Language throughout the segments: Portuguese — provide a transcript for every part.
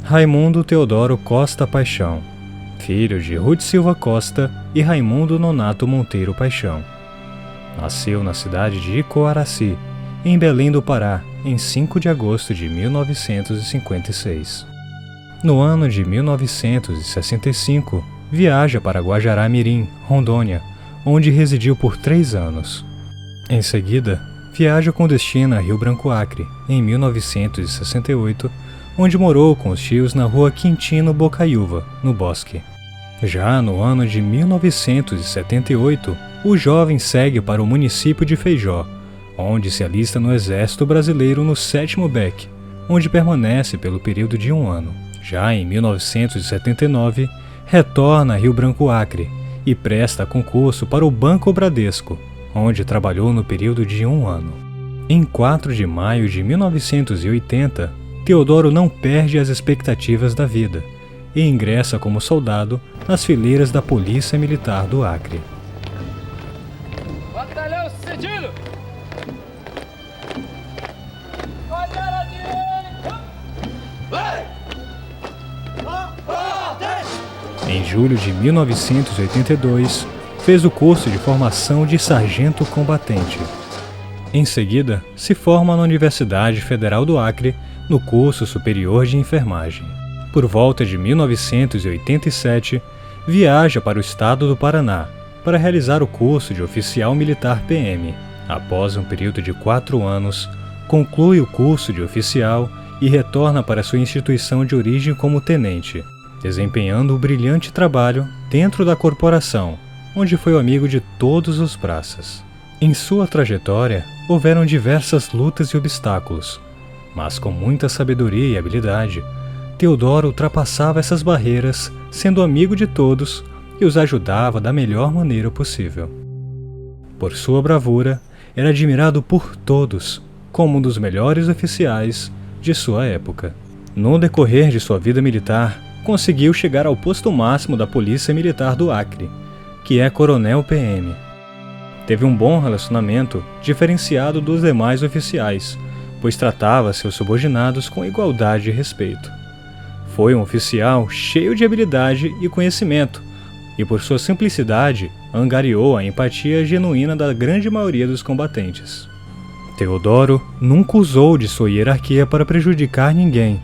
Raimundo Teodoro Costa Paixão, filho de Ruth Silva Costa e Raimundo Nonato Monteiro Paixão. Nasceu na cidade de Icoaraci, em Belém do Pará, em 5 de agosto de 1956. No ano de 1965, viaja para Guajará-Mirim, Rondônia, onde residiu por 3 anos. Em seguida, viaja com destino a Rio Branco Acre, em 1968, onde morou com os tios na rua Quintino Bocaiúva, no Bosque. Já no ano de 1978, o jovem segue para o município de Feijó, onde se alista no Exército Brasileiro no 7º BEC, onde permanece pelo período de 1 ano. Já em 1979, retorna a Rio Branco Acre e presta concurso para o Banco Bradesco, onde trabalhou no período de 1 ano. Em 4 de maio de 1980, Teodoro não perde as expectativas da vida e ingressa como soldado nas fileiras da Polícia Militar do Acre. Batalhão Cedilho! Em julho de 1982, fez o curso de formação de sargento combatente. Em seguida, se forma na Universidade Federal do Acre, no curso superior de enfermagem. Por volta de 1987, viaja para o estado do Paraná para realizar o curso de oficial militar PM. Após um período de 4 anos, conclui o curso de oficial e retorna para sua instituição de origem como tenente, desempenhando um brilhante trabalho dentro da corporação, onde foi o amigo de todos os praças. Em sua trajetória, houveram diversas lutas e obstáculos, mas com muita sabedoria e habilidade, Teodoro ultrapassava essas barreiras, sendo amigo de todos e os ajudava da melhor maneira possível. Por sua bravura, era admirado por todos como um dos melhores oficiais de sua época. No decorrer de sua vida militar, conseguiu chegar ao posto máximo da Polícia Militar do Acre, que é Coronel PM. Teve um bom relacionamento diferenciado dos demais oficiais, pois tratava seus subordinados com igualdade e respeito. Foi um oficial cheio de habilidade e conhecimento, e por sua simplicidade, angariou a empatia genuína da grande maioria dos combatentes. Teodoro nunca usou de sua hierarquia para prejudicar ninguém,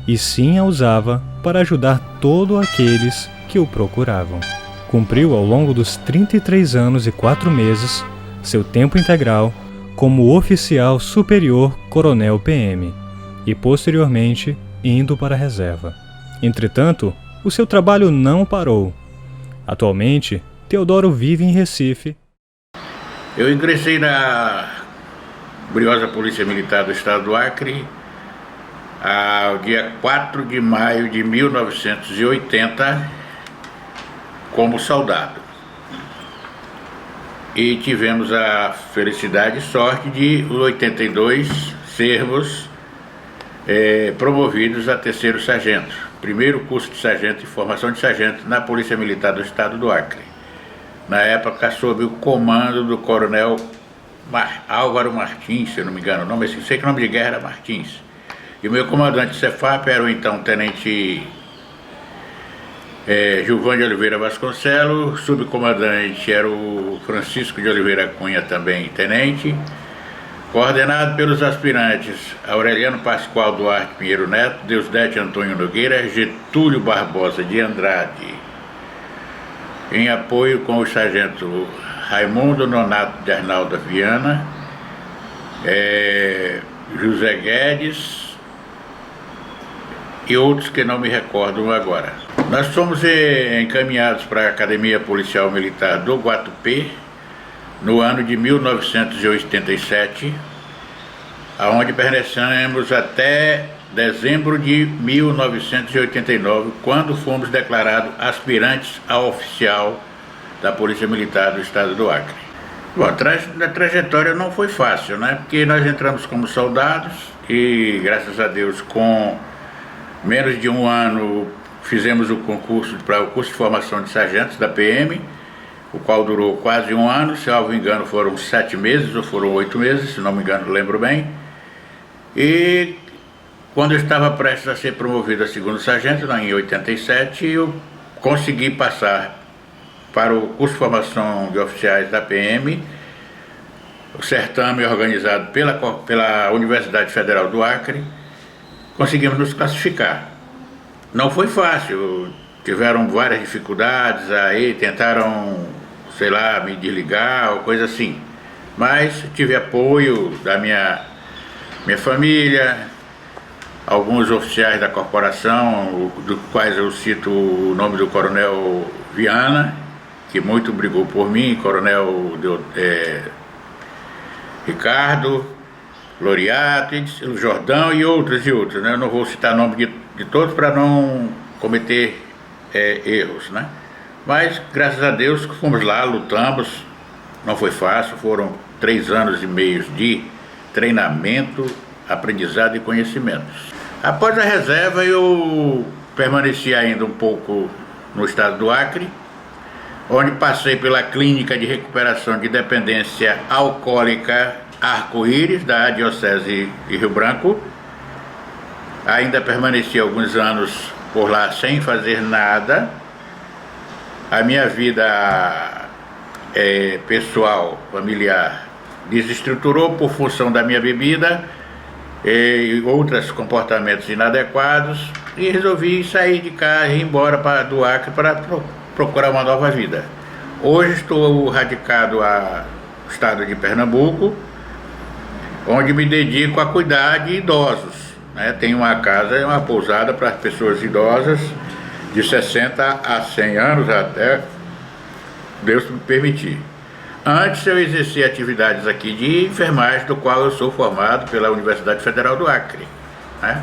e sim a usava para ajudar todos aqueles que o procuravam. Cumpriu ao longo dos 33 anos e 4 meses seu tempo integral como oficial superior coronel PM e posteriormente indo para a reserva. Entretanto, o seu trabalho não parou. Atualmente, Teodoro vive em Recife. Eu ingressei na gloriosa Polícia Militar do Estado do Acre ao dia 4 de maio de 1980 como soldado. E tivemos a felicidade e sorte de, em 82, sermos promovidos a 3º sargento. Primeiro curso de sargento e formação de sargento na Polícia Militar do Estado do Acre. Na época, sob o comando do coronel Álvaro Martins, se eu não me engano o nome, sei que o nome de guerra era Martins. E o meu comandante Cefap era o então tenente Gilvan de Oliveira Vasconcelos, subcomandante era o Francisco de Oliveira Cunha, também tenente, coordenado pelos aspirantes Aureliano Pascoal Duarte Pinheiro Neto, Deusdete Antônio Nogueira, Getúlio Barbosa de Andrade, em apoio com o sargento Raimundo Nonato de Arnaldo Viana, José Guedes e outros que não me recordo agora. Nós fomos encaminhados para a Academia Policial Militar do Guatupê no ano de 1987, aonde permanecemos até dezembro de 1989, quando fomos declarados aspirantes a oficial da Polícia Militar do Estado do Acre. Bom, a trajetória não foi fácil, né? Porque nós entramos como soldados e, graças a Deus, com menos de 1 ano fizemos o concurso para o curso de formação de sargentos da PM, o qual durou quase 1 ano, se não me engano foram 7 meses ou foram 8 meses, se não me engano, lembro bem. E Quando eu estava prestes a ser promovido a segundo sargento, lá em 87, eu consegui passar para o curso de formação de oficiais da PM, o certame organizado pela Universidade Federal do Acre. Conseguimos nos classificar. Não foi fácil, tiveram várias dificuldades, aí tentaram, sei lá, me desligar ou coisa assim. Mas tive apoio da minha família, alguns oficiais da corporação, dos quais eu cito o nome do Coronel Viana, que muito brigou por mim, Coronel Ricardo, Loriato, Jordão e outros, né? Eu não vou citar nome de todos para não cometer erros, né? Mas, graças a Deus, fomos lá, lutamos, não foi fácil, foram 3 anos e meio de treinamento, aprendizado e conhecimentos. Após a reserva, eu permaneci ainda um pouco no estado do Acre, onde passei pela Clínica de Recuperação de Dependência Alcoólica Arco-Íris, da Diocese de Rio Branco. Ainda permaneci alguns anos por lá sem fazer nada. A minha vida pessoal, familiar, desestruturou por função da minha bebida e outros comportamentos inadequados, e resolvi sair de casa e ir embora do Acre para procurar uma nova vida. Hoje estou radicado ao estado de Pernambuco, onde me dedico a cuidar de idosos, né? Tenho uma casa, uma pousada para as pessoas idosas de 60 a 100 anos, até Deus me permitir. Antes eu exerci atividades aqui de enfermagem, do qual eu sou formado pela Universidade Federal do Acre, né?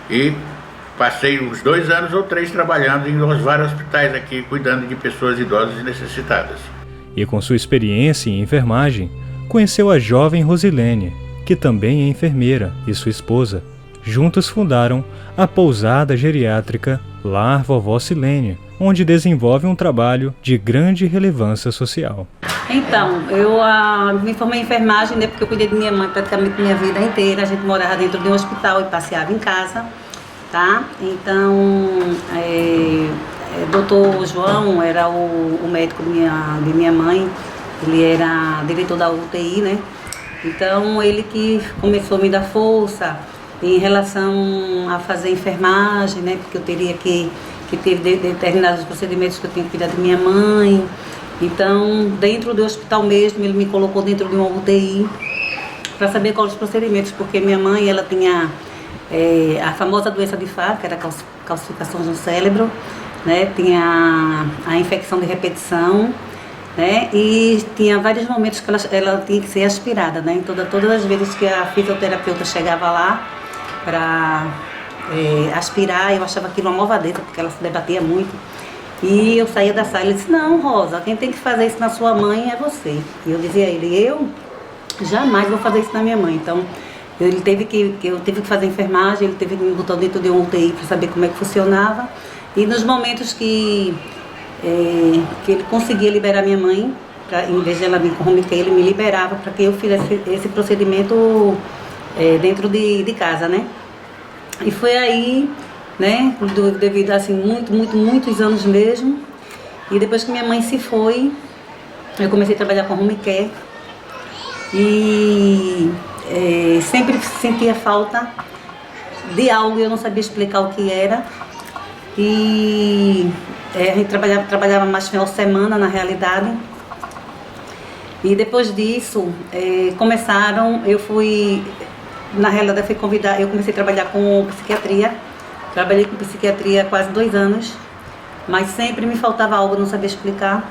E passei uns 2 anos ou 3 trabalhando em vários hospitais aqui, cuidando de pessoas idosas e necessitadas. E com sua experiência em enfermagem, conheceu a jovem Rosilene, que também é enfermeira, e sua esposa. Juntos fundaram a pousada geriátrica Lar Vovó Silene, onde desenvolve um trabalho de grande relevância social. Então, eu me formei em enfermagem, né, porque eu cuidei de minha mãe praticamente minha vida inteira. A gente morava dentro de um hospital e passeava em casa, tá? Então, doutor João era o médico de minha mãe, ele era diretor da UTI, né? Então, ele que começou a me dar força em relação a fazer enfermagem, né? Porque eu teria que ter determinados procedimentos que eu tinha que cuidar de minha mãe. Então, dentro do hospital mesmo, ele me colocou dentro de uma UTI para saber quais os procedimentos, porque minha mãe, ela tinha a famosa doença de Far, que era calcificação no cérebro, né? Tinha a infecção de repetição, né? E tinha vários momentos que ela tinha que ser aspirada, né? Então, todas as vezes que a fisioterapeuta chegava lá para aspirar, eu achava aquilo uma malvadeza, porque ela se debatia muito. E eu saía da sala e ele disse: não, Rosa, quem tem que fazer isso na sua mãe é você. E eu dizia a ele: eu jamais vou fazer isso na minha mãe. Então, eu tive que fazer enfermagem, ele teve que me botar dentro de um UTI para saber como é que funcionava. E nos momentos que ele conseguia liberar minha mãe, em vez de ela vir com home care, ele me liberava para que eu fizesse esse procedimento dentro de casa, né? E foi aí, né, devido a assim, muitos anos mesmo. E depois que minha mãe se foi, eu comecei a trabalhar com home care. E sempre sentia falta de algo, eu não sabia explicar o que era. E a gente trabalhava mais final de semana, na realidade. E depois disso, na realidade, eu comecei a trabalhar com psiquiatria. Trabalhei com psiquiatria há quase 2 anos, mas sempre me faltava algo, eu não sabia explicar.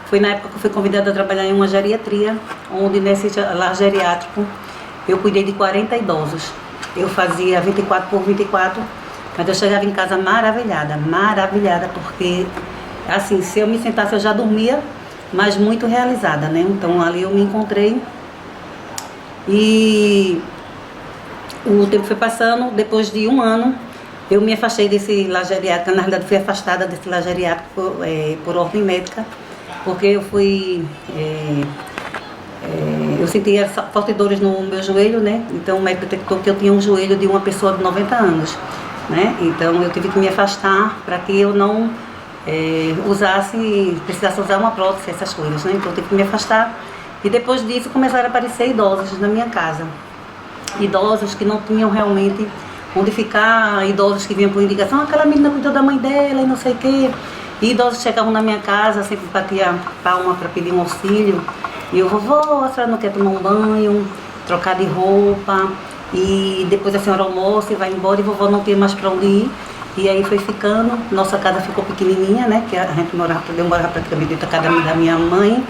Foi na época que eu fui convidada a trabalhar em uma geriatria, onde nesse lar geriátrico eu cuidei de 40 idosos. Eu fazia 24 por 24, mas eu chegava em casa maravilhada, porque assim, se eu me sentasse eu já dormia, mas muito realizada, né? Então ali eu me encontrei e o tempo foi passando. Depois de 1 ano, eu me afastei desse lar geriátrico. Na realidade, fui afastada desse lar geriátrico por ordem médica, porque eu sentia fortes dores no meu joelho, né? Então o médico detectou que eu tinha um joelho de uma pessoa de 90 anos, né? Então eu tive que me afastar para que eu não precisasse usar uma prótese, essas coisas, né? Então eu tive que me afastar. E depois disso começaram a aparecer idosos na minha casa. Idosos que não tinham realmente onde ficar, idosos que vinham por indicação, aquela menina cuidou da mãe dela e não sei o quê. E idosos chegavam na minha casa, sempre batia palma para pedir um auxílio. E eu, vovó, a senhora não quer tomar um banho, trocar de roupa, e depois a senhora almoça e vai embora, e vovó não tem mais para onde ir. E aí foi ficando, nossa casa ficou pequenininha, né, que a gente morava praticamente dentro da casa da minha mãe.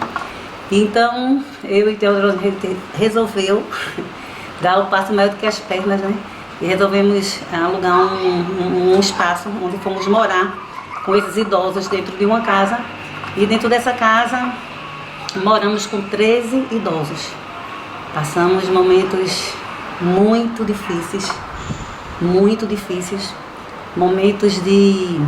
Então, eu e Teodoro, a gente resolveu dar o passo maior do que as pernas, né, e resolvemos alugar um espaço onde fomos morar com esses idosos dentro de uma casa. E dentro dessa casa moramos com 13 idosos. Passamos momentos muito difíceis, momentos de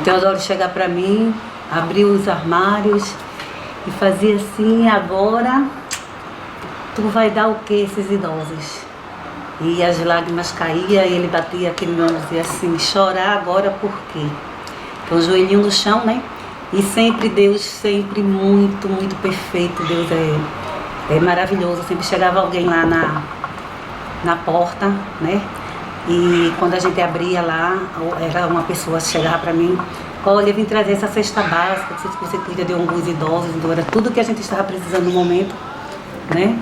Teodoro chegar para mim, abrir os armários e fazer assim: agora tu vai dar o que a esses idosos? E as lágrimas caíam e ele batia aqui no meu ombro e dizia assim: chorar agora por quê? Com o joelhinho no chão, né? E sempre Deus, sempre muito, muito perfeito. Deus é maravilhoso. Sempre chegava alguém lá na porta, né? E quando a gente abria lá, era uma pessoa que chegava para mim: olha, eu vim trazer essa cesta básica, que você cuida de alguns idosos. Então era tudo que a gente estava precisando no momento, né?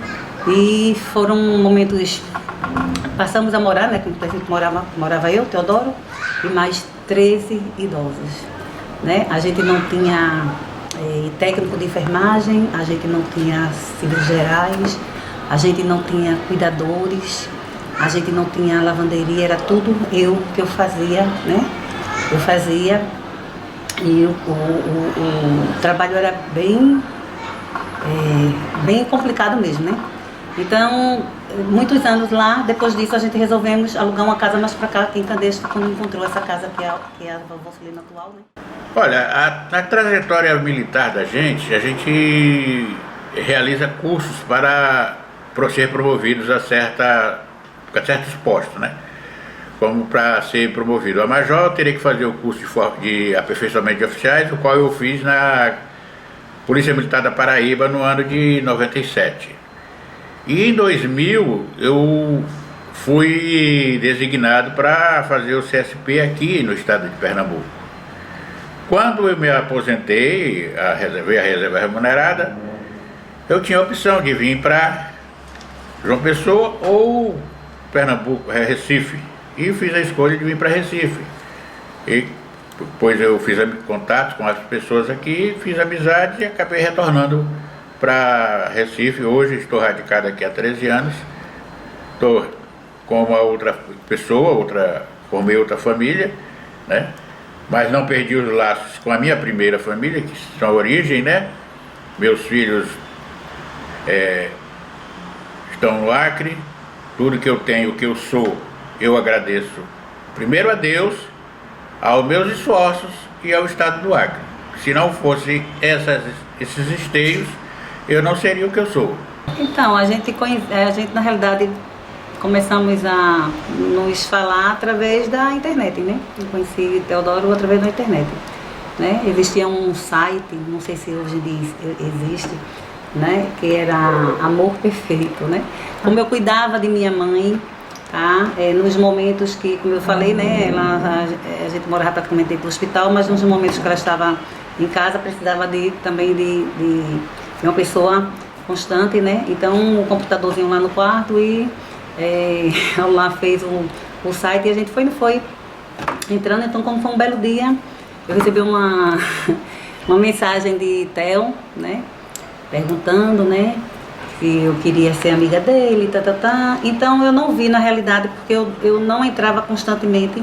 E foram momentos... Passamos a morar, né? A gente morava eu, Teodoro, e mais 13 idosos, né? A gente não tinha técnico de enfermagem, a gente não tinha cílios gerais, a gente não tinha cuidadores, a gente não tinha lavanderia, era tudo eu que eu fazia, né? Eu fazia, e o trabalho era bem complicado mesmo, né? Então, muitos anos lá, depois disso a gente resolvemos alugar uma casa mais para cá, aqui em Candeias, quando encontrou essa casa que é a vovó Celina atual, né? Olha, na trajetória militar da gente, a gente realiza cursos para ser promovidos a certos postos, né? Como para ser promovido a major, eu teria que fazer o curso de aperfeiçoamento de oficiais, o qual eu fiz na Polícia Militar da Paraíba no ano de 97. E em 2000 eu fui designado para fazer o CSP aqui no estado de Pernambuco. Quando eu me aposentei, veio a reserva remunerada, eu tinha a opção de vir para João Pessoa ou Pernambuco, Recife. E fiz a escolha de vir para Recife. E depois eu fiz contatos com as pessoas aqui, fiz amizade e acabei retornando para Recife. Hoje estou radicado aqui há 13 anos. Estou com uma outra pessoa, formei outra família, né? Mas não perdi os laços com a minha primeira família, que são a origem, né? Meus filhos estão no Acre. Tudo que eu tenho, o que eu sou, eu agradeço primeiro a Deus, aos meus esforços e ao estado do Acre. Se não fosse esses esteios, eu não seria o que eu sou. Então, a gente na realidade começamos a nos falar através da internet, né? Eu conheci Teodoro através da internet, né? Existia um site, não sei se hoje existe, né? Que era Amor Perfeito, né? Como eu cuidava de minha mãe, tá? Nos momentos que, como eu falei, né? A gente morava praticamente dentro do hospital, mas nos momentos que ela estava em casa, precisava também de uma pessoa constante, né? Então, um computadorzinho lá no quarto e ela lá fez o site e a gente foi entrando. Então, como foi um belo dia, eu recebi uma mensagem de Theo, né? Perguntando, né? Se eu queria ser amiga dele, Então, eu não vi na realidade, porque eu não entrava constantemente.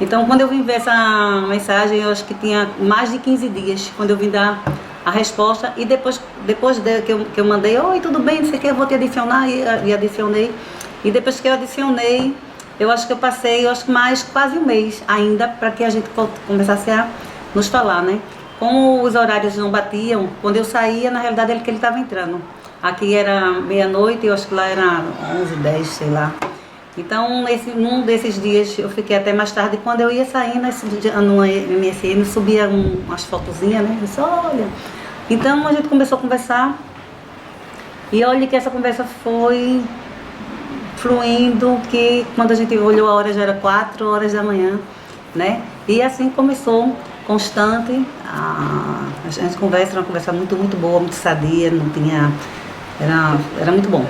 Então, quando eu vim ver essa mensagem, eu acho que tinha mais de 15 dias, quando eu vim dar a resposta. E depois que eu mandei: oi, tudo bem, não sei o que, eu vou te adicionar, e adicionei. E depois que eu adicionei, eu acho que eu passei, mais quase um mês ainda, para que a gente começasse a nos falar, né? como os horários não batiam, quando eu saía, na realidade ele estava entrando. Aqui era meia-noite, eu acho que lá era 11, 10, sei lá. Então, num desses dias eu fiquei até mais tarde. Quando eu ia sair no MSN, subia umas fotozinhas, né? Eu disse, olha. Então a gente começou a conversar. E olha que essa conversa foi fluindo, que quando a gente olhou a hora já era 4 horas da manhã, né? E assim começou, constante. A gente conversa, era uma conversa muito, muito boa, muito sadia, não tinha... Era muito bom.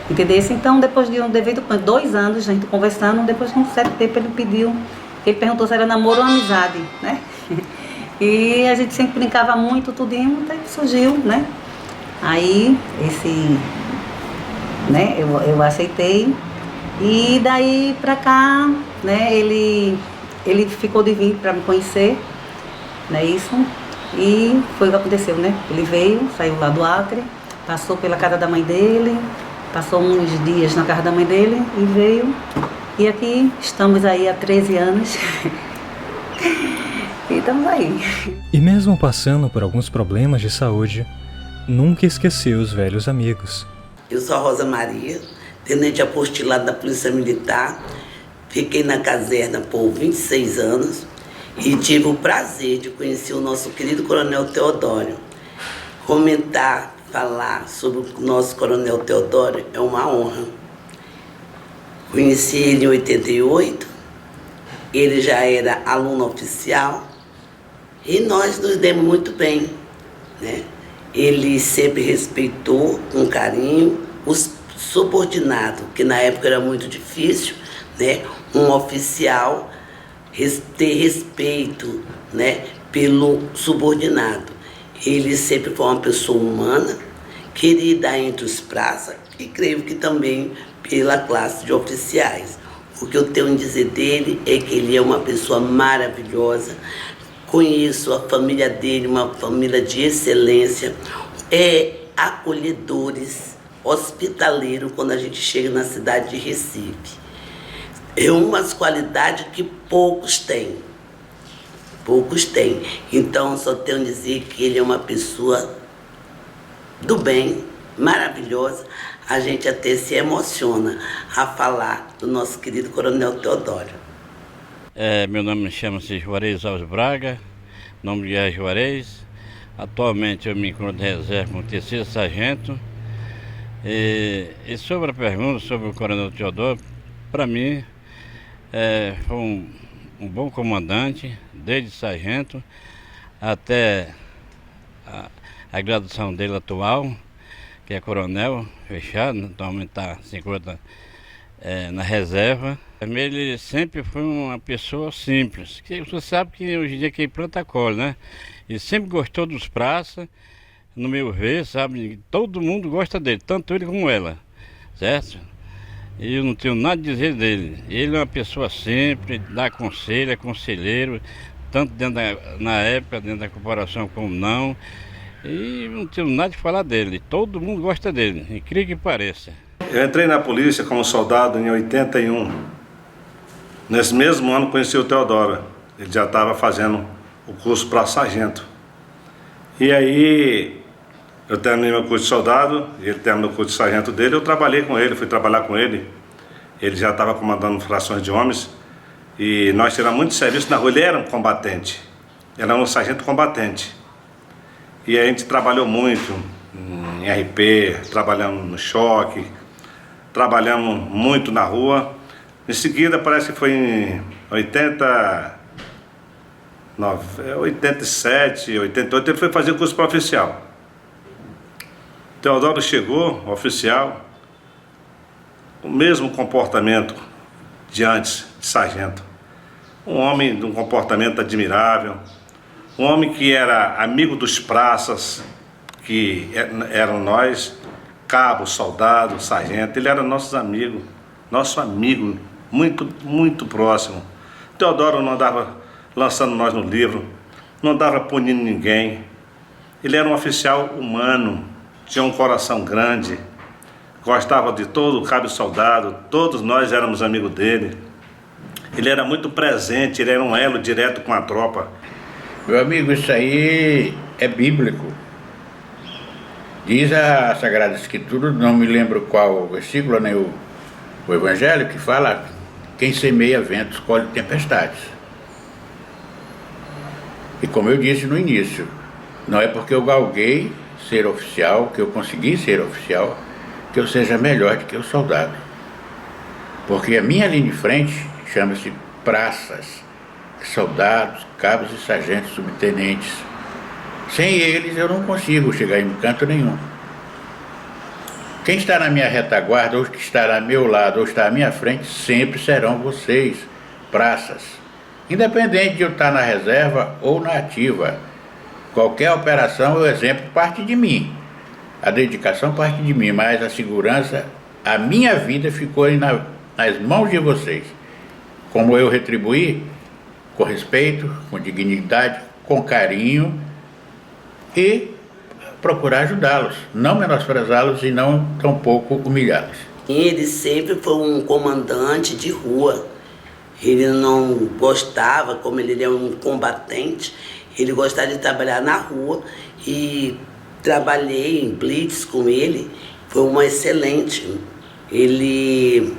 Entendeu? Então, depois de 2 anos a gente conversando, depois de um certo tempo ele perguntou se era namoro ou amizade, né? E a gente sempre brincava muito, tudinho, até que surgiu, né? Aí, né, eu aceitei. E daí pra cá, né, ele ficou de vir pra me conhecer, né, isso. E foi o que aconteceu, né? Ele veio, saiu lá do Acre, passou pela casa da mãe dele, passou uns dias na casa da mãe dele e veio. E aqui estamos aí há 13 anos. E estamos aí. E mesmo passando por alguns problemas de saúde, nunca esqueceu os velhos amigos. Eu sou a Rosa Maria, tenente apostilado da Polícia Militar. Fiquei na caserna por 26 anos e tive o prazer de conhecer o nosso querido Coronel Teodório. Comentar, falar sobre o nosso Coronel Teodório é uma honra. Conheci ele em 88, ele já era aluno oficial e nós nos demos muito bem, né? Ele sempre respeitou com carinho os subordinados, que na época era muito difícil, né? Um oficial ter respeito, né, pelo subordinado. Ele sempre foi uma pessoa humana, querida entre os praças e creio que também pela classe de oficiais. O que eu tenho a dizer dele é que ele é uma pessoa maravilhosa. Conheço a família dele, uma família de excelência, acolhedores, hospitaleiro quando a gente chega na cidade de Recife. É umas qualidades que poucos têm. Poucos têm. Então, só tenho a dizer que ele é uma pessoa do bem, maravilhosa. A gente até se emociona a falar do nosso querido Coronel Teodório. Meu nome chama-se Juarez Alves Braga, nome de Guerra Juarez. Atualmente eu me encontro de reserva com o 3º sargento. E sobre a pergunta sobre o Coronel Teodório, para mim foi um bom comandante, desde sargento até a graduação dele atual, que é coronel, fechado, atualmente está 50 na reserva. Ele sempre foi uma pessoa simples, que você sabe que hoje em dia quem planta colhe, né? E sempre gostou dos praças, no meu ver, sabe? Todo mundo gosta dele, tanto ele como ela, certo? E eu não tenho nada a dizer dele. Ele é uma pessoa simples, dá conselho, é conselheiro, tanto na época, dentro da corporação como não. E não tenho nada de falar dele, todo mundo gosta dele, incrível que pareça. Eu entrei na polícia como soldado em 81. Nesse mesmo ano conheci o Teodoro. Ele já estava fazendo o curso para sargento. E aí eu terminei meu curso de soldado, ele terminou o curso de sargento dele, eu trabalhei com ele, fui trabalhar com ele. Ele já estava comandando frações de homens e nós tiramos muito serviço na rua. Ele era um combatente, era um sargento combatente. E a gente trabalhou muito em RP, trabalhamos no choque, trabalhamos muito na rua. Em seguida, parece que foi em 87, 88, ele foi fazer o curso para oficial. Teodoro chegou, oficial, o mesmo comportamento de antes, de sargento. Um homem de um comportamento admirável, um homem que era amigo dos praças, que eram nós, cabo, soldado, sargento. Ele era nosso amigo, muito, muito próximo. Teodoro não andava lançando nós no livro, não andava punindo ninguém. Ele era um oficial humano, tinha um coração grande, gostava de todo o cabo e soldado, todos nós éramos amigos dele. Ele era muito presente, ele era um elo direto com a tropa. Meu amigo, isso aí é bíblico. Diz a Sagrada Escritura, não me lembro qual versículo, nem o Evangelho, que fala: quem semeia ventos colhe tempestades. E como eu disse no início, não é porque eu galguei ser oficial, que eu consegui ser oficial, que eu seja melhor do que o soldado. Porque a minha linha de frente chama-se praças, soldados, cabos e sargentos, subtenentes. Sem eles eu não consigo chegar em canto nenhum. Quem está na minha retaguarda, ou que está ao meu lado, ou está à minha frente, sempre serão vocês, praças. Independente de eu estar na reserva ou na ativa. Qualquer operação, o exemplo parte de mim. A dedicação parte de mim, mas a segurança, a minha vida ficou nas mãos de vocês. Como eu retribuir? Com respeito, com dignidade, com carinho e procurar ajudá-los, não menosprezá-los e não tampouco humilhá-los. Ele sempre foi um comandante de rua. Ele não gostava, como ele é um combatente, ele gostava de trabalhar na rua e trabalhei em blitz com ele, foi uma excelente. Ele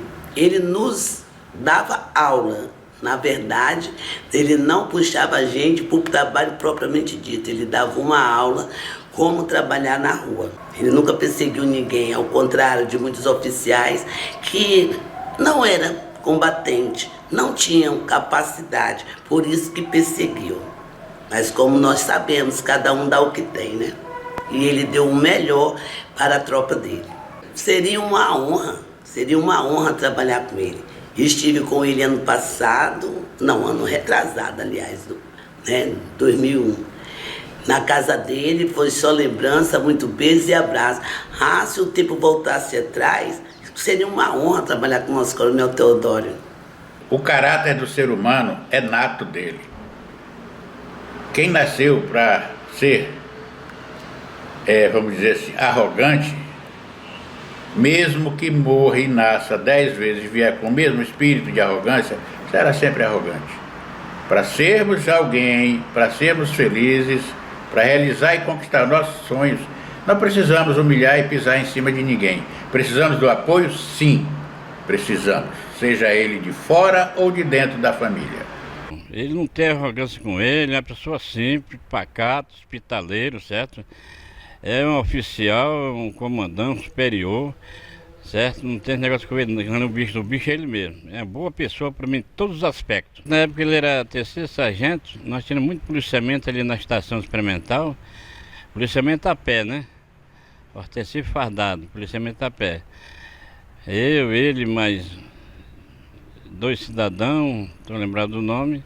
nos dava aula. Na verdade, ele não puxava a gente para o trabalho propriamente dito, ele dava uma aula como trabalhar na rua. Ele nunca perseguiu ninguém, ao contrário de muitos oficiais que não eram combatentes, não tinham capacidade, por isso que perseguiam. Mas como nós sabemos, cada um dá o que tem, né? E ele deu o melhor para a tropa dele. Seria uma honra trabalhar com ele. Estive com ele ano passado, ano retrasado, aliás, 2001. Na casa dele, foi só lembrança, muito beijo e abraço. Se o tempo voltasse atrás, seria uma honra trabalhar com o nosso coronel Teodório. O caráter do ser humano é nato dele. Quem nasceu para ser, vamos dizer assim, arrogante, mesmo que morra e nasça 10 vezes e vier com o mesmo espírito de arrogância, será sempre arrogante. Para sermos alguém, para sermos felizes, para realizar e conquistar nossos sonhos, não precisamos humilhar e pisar em cima de ninguém. Precisamos do apoio? Sim, precisamos. Seja ele de fora ou de dentro da família. Ele não tem arrogância com ele, é uma pessoa simples, pacato, hospitaleiro, certo? É um oficial, um comandante superior, certo? Não tem negócio com ele, o bicho é ele mesmo. É uma boa pessoa para mim em todos os aspectos. Na época ele era terceiro sargento, nós tínhamos muito policiamento ali na estação experimental, policiamento a pé, né? Orteci fardado, policiamento a pé. Ele, mais 2 cidadãos, estou lembrado do nome,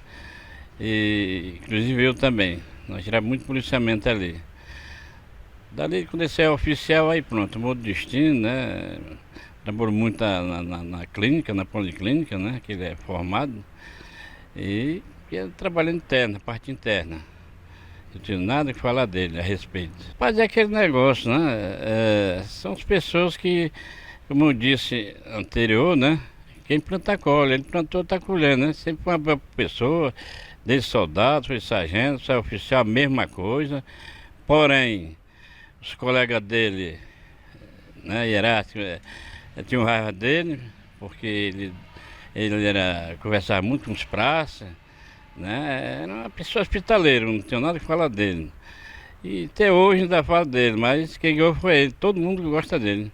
e inclusive eu também. Nós tirávamos muito policiamento ali. Dali, quando esse é oficial, aí pronto, mudou de destino, né? Trabalhou muito na clínica, na policlínica, né? Que ele é formado. E trabalhando interna, parte interna. Não tenho nada que falar dele a respeito. Mas é aquele negócio, né? São as pessoas que, como eu disse anterior, né? Quem planta colhe, ele plantou, está colhendo, né? Sempre foi uma pessoa, desde soldado, foi sargento, foi oficial, a mesma coisa. Porém, os colegas dele, né, hierárquicos, tinham raiva dele, porque ele conversava muito com os praças, né? Era uma pessoa hospitaleira, não tinha nada que falar dele. E até hoje ainda falo dele, mas quem ganhou foi ele, todo mundo gosta dele.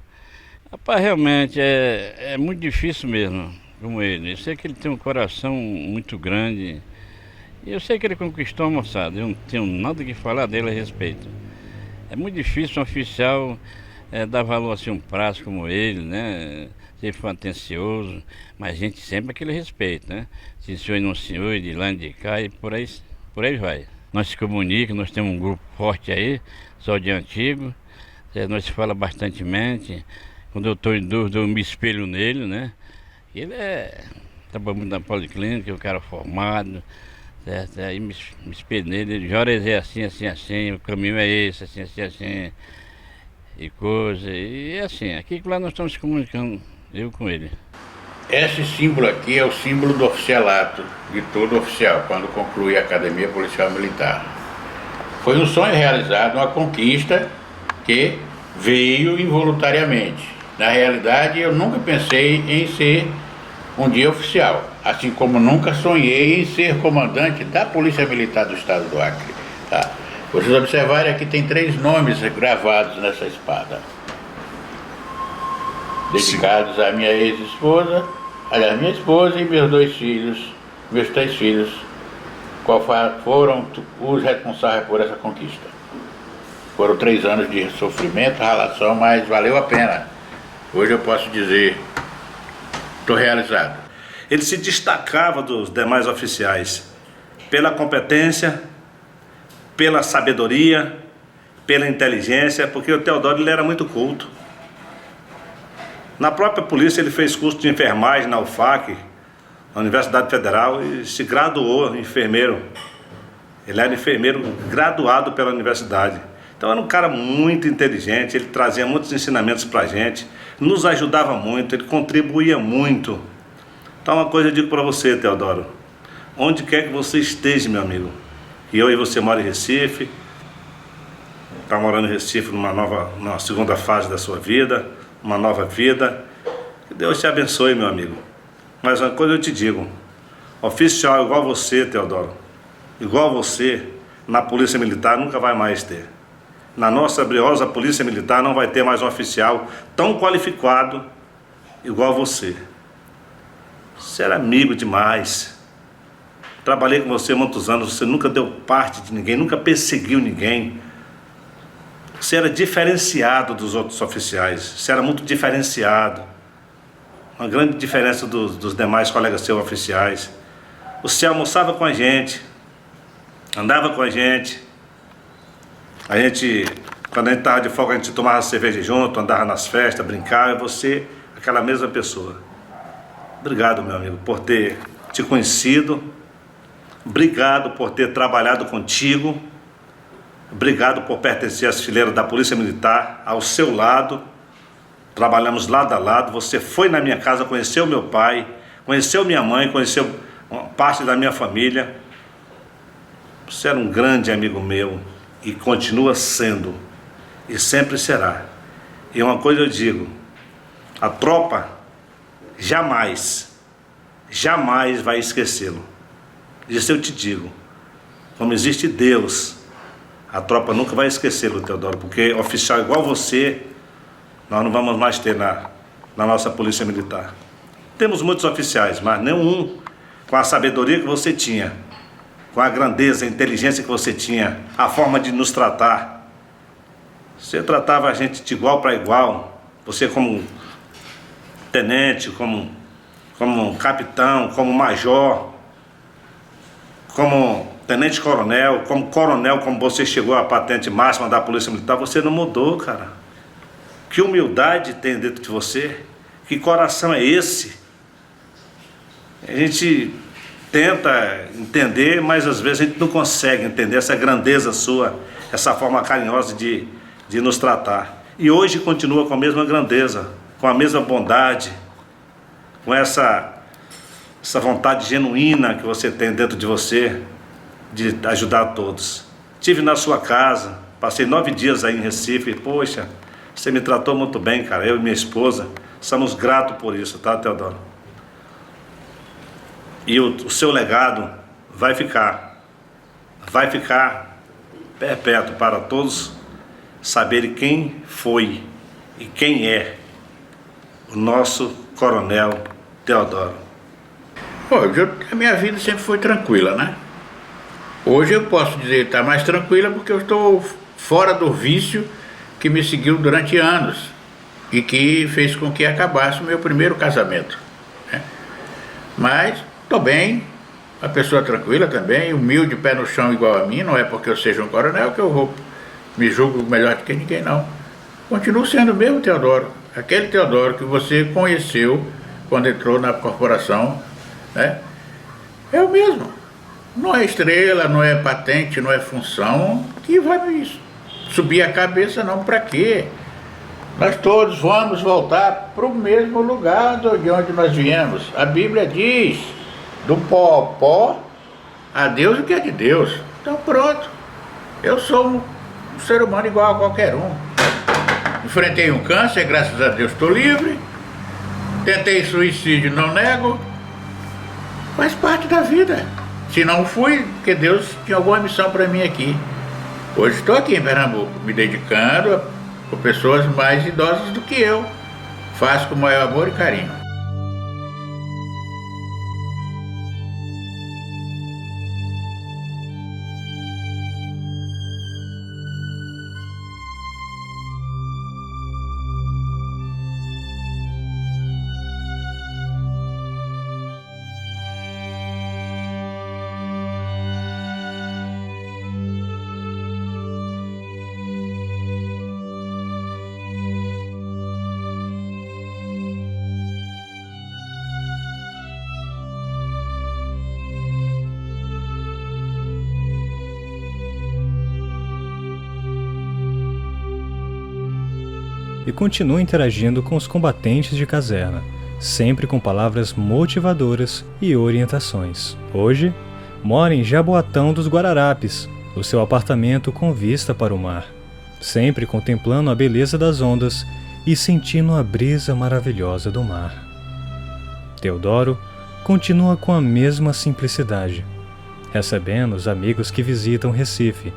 Rapaz, realmente é muito difícil mesmo como ele. Eu sei que ele tem um coração muito grande. E eu sei que ele conquistou a moçada. Eu não tenho nada que falar dele a respeito. É muito difícil um oficial dar valor assim a um prazo como ele, né? Sempre foi atencioso, mas a gente sempre aquele respeito, né? Se senhor e não senhor, de lá e de cá e por aí vai. Nós se comunicamos, nós temos um grupo forte aí, só de antigo. Nós se fala bastantemente. Quando eu estou em dúvida, eu me espelho nele, né? Ele trabalha muito na policlínica, é um cara formado, certo? Aí me espelho nele, ele Juarez é assim, assim, assim, o caminho é esse, assim, assim, assim, e coisa. E é assim, aqui que lá nós estamos se comunicando, eu com ele. Esse símbolo aqui é o símbolo do oficialato de todo oficial, quando conclui a Academia Policial Militar. Foi um sonho realizado, uma conquista que veio involuntariamente. Na realidade, eu nunca pensei em ser um dia oficial, assim como nunca sonhei em ser comandante da Polícia Militar do Estado do Acre. Tá? Vocês observarem, aqui tem 3 nomes gravados nessa espada, dedicados à minha ex-esposa, aliás, minha esposa e meus 2 filhos, meus 3 filhos, qual foram os responsáveis por essa conquista. Foram 3 anos de sofrimento, ralação, mas valeu a pena. Hoje eu posso dizer, estou realizado. Ele se destacava dos demais oficiais pela competência, pela sabedoria, pela inteligência, porque o Teodoro ele era muito culto. Na própria polícia ele fez curso de enfermagem na UFAC, na Universidade Federal, e se graduou enfermeiro. Ele era enfermeiro graduado pela universidade. Então era um cara muito inteligente, ele trazia muitos ensinamentos pra gente, nos ajudava muito, ele contribuía muito. Então uma coisa eu digo para você, Teodoro, onde quer que você esteja, meu amigo, e eu e você moram em Recife, está morando em Recife numa segunda fase da sua vida, uma nova vida, que Deus te abençoe, meu amigo. Mas uma coisa eu te digo, oficial igual você, Teodoro, igual você, na Polícia Militar nunca vai mais ter. Na nossa briosa Polícia Militar não vai ter mais um oficial tão qualificado igual você. Você era amigo demais. Trabalhei com você há muitos anos, você nunca deu parte de ninguém, nunca perseguiu ninguém. Você era diferenciado dos outros oficiais, você era muito diferenciado. Uma grande diferença dos demais colegas seus oficiais. Você almoçava com a gente, andava com a gente. Quando a gente estava de folga, a gente tomava cerveja junto, andava nas festas, brincava, e você, aquela mesma pessoa. Obrigado, meu amigo, por ter te conhecido. Obrigado por ter trabalhado contigo. Obrigado por pertencer às fileiras da Polícia Militar, ao seu lado. Trabalhamos lado a lado. Você foi na minha casa, conheceu meu pai, conheceu minha mãe, conheceu uma parte da minha família. Você era um grande amigo meu. E continua sendo, e sempre será. E uma coisa eu digo, a tropa jamais vai esquecê-lo. Isso eu te digo, como existe Deus, a tropa nunca vai esquecê-lo, Teodoro, porque oficial igual você, nós não vamos mais ter na nossa Polícia Militar. Temos muitos oficiais, mas nenhum com a sabedoria que você tinha, com a grandeza, a inteligência que você tinha, a forma de nos tratar. Você tratava a gente de igual para igual, você como tenente, como capitão, como major, como tenente-coronel, como você chegou à patente máxima da Polícia Militar, você não mudou, cara. Que humildade tem dentro de você, que coração é esse? A gente tenta entender, mas às vezes a gente não consegue entender essa grandeza sua, essa forma carinhosa de nos tratar. E hoje continua com a mesma grandeza, com a mesma bondade, com essa vontade genuína que você tem dentro de você, de ajudar a todos. Estive na sua casa, passei 9 dias aí em Recife, poxa, você me tratou muito bem, cara, eu e minha esposa, somos gratos por isso, tá, Teodoro? E o seu legado vai ficar perpétuo para todos saberem quem foi e quem é o nosso coronel Teodoro. A minha vida sempre foi tranquila, né? Hoje eu posso dizer que está mais tranquila porque eu estou fora do vício que me seguiu durante anos e que fez com que acabasse o meu primeiro casamento, né? Mas estou bem, a pessoa tranquila também, humilde, pé no chão igual a mim, não é porque eu seja um coronel que eu me julgo melhor do que ninguém, não. Continuo sendo o mesmo Teodoro, aquele Teodoro que você conheceu quando entrou na corporação, né? É o mesmo. Não é estrela, não é patente, não é função que vai isso. Subir a cabeça não, para quê? Nós todos vamos voltar para o mesmo lugar de onde nós viemos. A Bíblia diz, do pó ao pó, a Deus o que é de Deus. Então pronto, eu sou um ser humano igual a qualquer um. Enfrentei um câncer, graças a Deus estou livre. Tentei suicídio, não nego. Faz parte da vida. Se não fui, porque Deus tinha alguma missão para mim aqui. Hoje estou aqui em Pernambuco, me dedicando por pessoas mais idosas do que eu. Faço com o maior amor e carinho. E continua interagindo com os combatentes de caserna, sempre com palavras motivadoras e orientações. Hoje, mora em Jaboatão dos Guararapes, o seu apartamento com vista para o mar, sempre contemplando a beleza das ondas e sentindo a brisa maravilhosa do mar. Teodoro continua com a mesma simplicidade, recebendo os amigos que visitam Recife.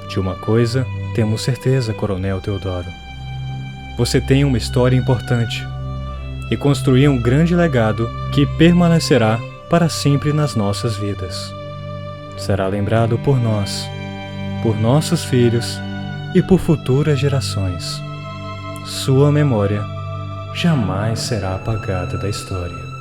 De uma coisa temos certeza, Coronel Teodoro. Você tem uma história importante e construiu um grande legado que permanecerá para sempre nas nossas vidas. Será lembrado por nós, por nossos filhos e por futuras gerações. Sua memória jamais será apagada da história.